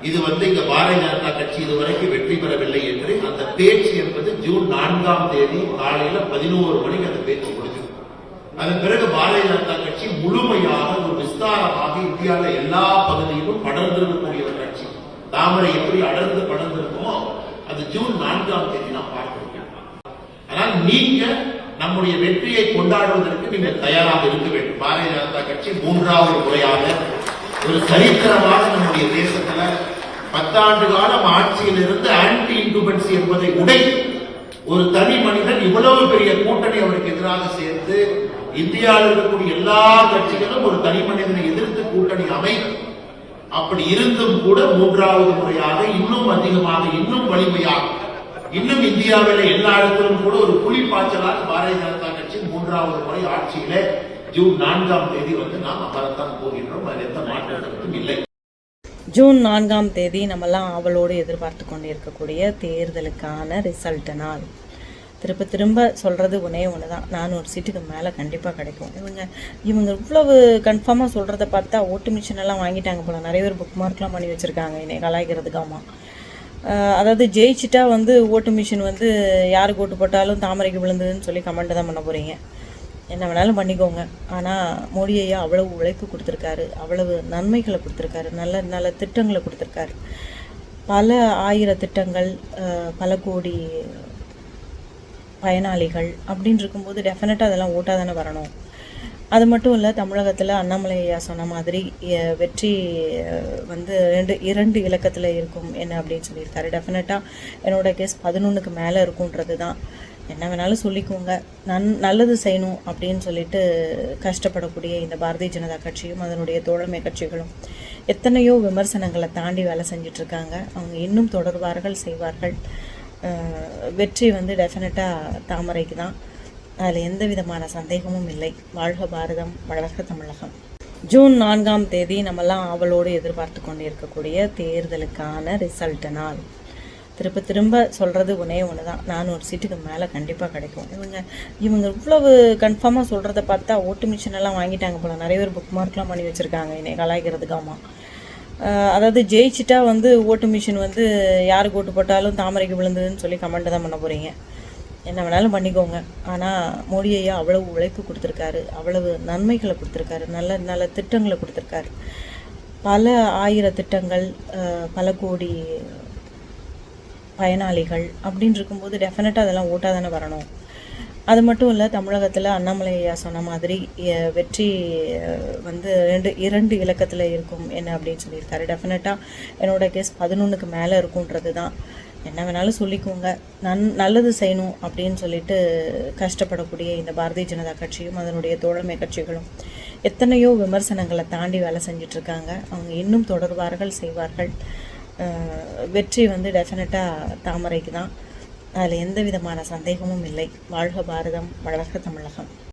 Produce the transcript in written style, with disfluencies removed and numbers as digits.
இது இங்க பாரதிய ஜனதா கட்சி இதுவரைக்கும் வெற்றி பெறவில்லை என்று அந்த பேச்சு என்பது ஜூன் 4ஆம் தேதி காலையில 11 மணிக்கு அந்த பேச்சு முடிஞ்சது. அதன் பிறகு பாரதிய ஜனதா கட்சி முழுமையாக ஒரு விஸ்தாரமாக இந்தியாவில் எல்லா பகுதியிலும் படர்ந்திருக்கக்கூடிய ஒரு கட்சி. தாமரை எப்படி அடர்ந்து படர்ந்திருக்குமோ அது ஜூன் 4ஆம் தேதி நாம் பார்க்கிறோம். ஆனால் நீங்க நம்முடைய வெற்றியை கொண்டாடுவதற்கு நீங்க தயாராக இருக்க வேண்டும். பாரதிய ஜனதா கட்சி 3வது முறையாக ஒரு சரித்திரமாக நம்முடைய தேசத்துல 10 ஆண்டு காலம் ஆட்சியில் இருந்து ஆன்டி இன்குபன்சி என்பதை உடைத்து ஒரு தனி மனிதன் இவ்வளவு பெரிய கூட்டணி அவருக்கு எதிராக சேர்த்து இந்தியாவில் இருக்கக்கூடிய எல்லா கட்சிகளும் ஒரு தனி மனிதனை எதிர்த்து கூட்டணி அமைத்து அப்படி இருந்தும் கூட 3வது முறையாக இன்னும் அதிகமாக இன்னும் வலிமையாக இன்னும் இந்தியாவில் எல்லா இடத்திலும் கூட ஒரு புலிப்பாய்ச்சலால் பாரதிய ஜனதா கட்சி 3வது முறை ஆட்சியில ஜூன் 4ஆம் தேதி நாம் அமரத்தான் போகின்றோம். அது எந்த மாற்றத்திற்கும் இல்லை. ஜூன் 4ஆம் தேதி நம்மெல்லாம் ஆவலோடு எதிர்பார்த்து கொண்டு இருக்கக்கூடிய தேர்தலுக்கான ரிசல்ட் நாள். திரும்ப சொல்கிறது ஒன்று தான், 400 சீட்டுக்கு மேலே கண்டிப்பாக கிடைக்கும். இவங்க இவ்வளவு கன்ஃபார்மாக சொல்கிறத பார்த்தா ஓட்டு மிஷின் எல்லாம் வாங்கிட்டாங்க போல. நிறைய பேர் புக் மார்க்லாம் பண்ணி வச்சுருக்காங்க என்னை கலாய்க்கிறதுக்காமா. அதாவது ஜெயிச்சிட்டா ஓட்டு மிஷின் யாருக்கு ஓட்டு போட்டாலும் தாமரைக்கு விழுந்ததுன்னு சொல்லி கமெண்ட் தான் பண்ண போகிறீங்க. என்ன வேணாலும் பண்ணிக்கோங்க. ஆனால் மோடி ஐயா அவ்வளவு உழைப்பு கொடுத்துருக்காரு, அவ்வளவு நன்மைகளை கொடுத்துருக்காரு, நல்ல நல்ல திட்டங்களை கொடுத்துருக்காரு. பல ஆயிரம் திட்டங்கள், பல கோடி பயனாளிகள் அப்படின்னு இருக்கும்போது டெஃபினட்டாக அதெல்லாம் ஓட்டாக தானே வரணும். அது மட்டும் இல்லை, தமிழகத்தில் அண்ணாமலை ஐயா சொன்ன மாதிரி வெற்றி 2 இலக்கத்தில் இருக்கும் என்ன அப்படின்னு சொல்லியிருக்காரு. டெஃபினட்டாக என்னோட கேஸ் 11க்கு மேலே இருக்குன்றது தான். என்ன வேணாலும் சொல்லிக்கோங்க, நல்லது செய்யணும் அப்படின்னு சொல்லிட்டு கஷ்டப்படக்கூடிய இந்த பாரதிய ஜனதா கட்சியும் அதனுடைய தோழமை கட்சிகளும் எத்தனையோ விமர்சனங்களை தாண்டி வேலை செஞ்சிட்ருக்காங்க. அவங்க இன்னும் தொடர்வார்கள், செய்வார்கள். வெற்றி டெஃபினட்டாக தாமரைக்கு தான். அதில் எந்த விதமான சந்தேகமும் இல்லை. வாழ்க பாரதம், வளர்க தமிழகம். ஜூன் 4ஆம் தேதி நம்மெல்லாம் ஆவலோடு எதிர்பார்த்து கொண்டு இருக்கக்கூடிய தேர்தலுக்கான ரிசல்ட் நாள். திரும்ப சொல்கிறது ஒன்று தான், 400 சீட்டுக்கு மேலே கண்டிப்பாக கிடைக்கும். இவங்க இவ்வளவு கன்ஃபார்மாக சொல்கிறத பார்த்தா ஓட்டு மிஷின் எல்லாம் வாங்கிட்டாங்க போல. நிறைய பேர் புக் மார்க்லாம் பண்ணி வச்சுருக்காங்க என்னை கலாய்க்கிறதுக்காமா. அதாவது ஜெயிச்சிட்டா ஓட்டு மிஷின் யாருக்கு ஓட்டு போட்டாலும் தாமரைக்கு விழுந்ததுன்னு சொல்லி கமெண்ட் தான் பண்ண போகிறீங்க. என்ன வேணாலும் பண்ணிக்கோங்க. ஆனால் மோடி ஐயா அவ்வளவு உழைப்பு கொடுத்துருக்காரு, அவ்வளவு நன்மைகளை கொடுத்துருக்காரு, நல்ல நல்ல திட்டங்களை கொடுத்துருக்காரு. பல ஆயிரம் திட்டங்கள், பல கோடி பயனாளிகள் அப்படின்னு இருக்கும்போது டெஃபினட்டாக அதெல்லாம் ஓட்டாக தானே வரணும். அது மட்டும் இல்லை, தமிழகத்தில் அண்ணாமலை ஐயா சொன்ன மாதிரி வெற்றி 2 இலக்கத்தில் இருக்கும் என்ன அப்படின்னு சொல்லியிருக்காரு. டெஃபினட்டாக என்னோட கேஸ் 11க்கு மேலே இருக்குன்றது தான். என்ன வேணாலும் சொல்லிக்கோங்க, நல்லது செய்யணும் அப்படின்னு சொல்லிட்டு கஷ்டப்படக்கூடிய இந்த பாரதிய ஜனதா கட்சியும் அதனுடைய தோழமை கட்சிகளும் எத்தனையோ விமர்சனங்களை தாண்டி வேலை செஞ்சிட்ருக்காங்க. அவங்க இன்னும் தொடர்வார்கள், செய்வார்கள். வெற்றி டெஃபினட்டாக தாமரைக்கு தான். அதில் எந்த விதமான சந்தேகமும் இல்லை. வாழ்க பாரதம், வளர்க தமிழகம்.